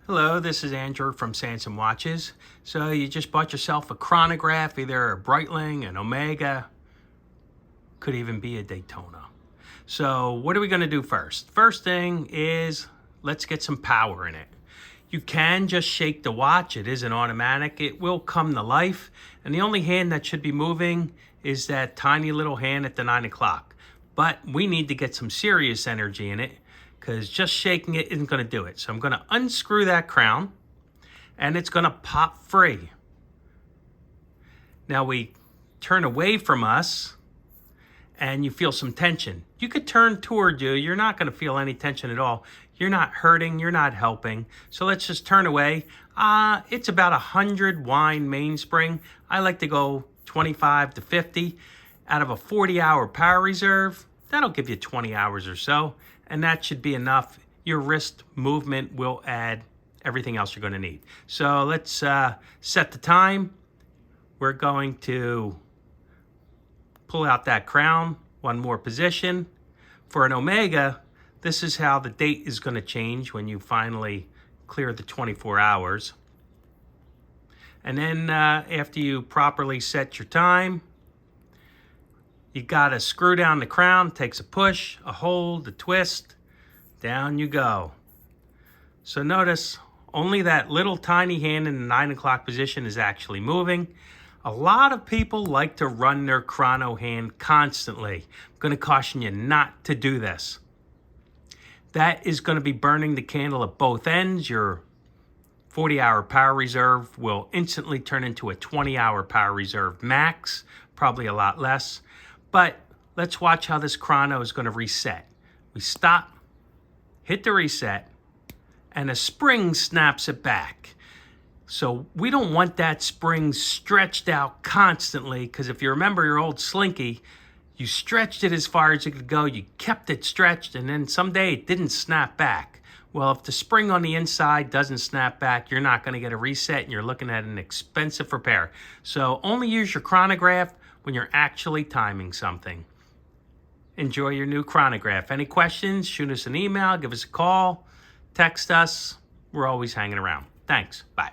Hello, this is Andrew from Sansom Watches. So you just bought yourself a chronograph, either a Breitling, an Omega, could even be a Daytona. So what are we going to do first? First thing is let's get some power in it. You can just shake the watch. It is an automatic. It will come to life. And the only hand that should be moving is that tiny little hand at the 9 o'clock. But we need to get some serious energy in it, because just shaking it isn't going to do it. So I'm going to unscrew that crown, and it's going to pop free. Now we turn away from us, and you feel some tension. You could turn toward you. You're not going to feel any tension at all. You're not hurting. You're not helping. So let's just turn away. It's about 100 wine mainspring. I like to go 25 to 50 out of a 40-hour power reserve. That'll give you 20 hours or so, and that should be enough. Your wrist movement will add everything else you're going to need. So let's set the time. We're going to pull out that crown, one more position. For an Omega, this is how the date is going to change when you finally clear the 24 hours. And then after you properly set your time, you got to screw down the crown. Takes a push, a hold, a twist. Down you go. So notice only that little tiny hand in the 9 o'clock position is actually moving. A lot of people like to run their chrono hand constantly. I'm going to caution you not to do this. That is going to be burning the candle at both ends. Your 40-hour power reserve will instantly turn into a 20-hour power reserve max, probably a lot less. But let's watch how this chrono is going to reset. We stop, hit the reset, and a spring snaps it back. So we don't want that spring stretched out constantly, because if you remember your old Slinky, you stretched it as far as it could go, you kept it stretched, and then someday it didn't snap back. Well, if the spring on the inside doesn't snap back, you're not going to get a reset, and you're looking at an expensive repair. So only use your chronograph when you're actually timing something. Enjoy your new chronograph. Any questions, shoot us an email, give us a call, text us. We're always hanging around. Thanks. Bye.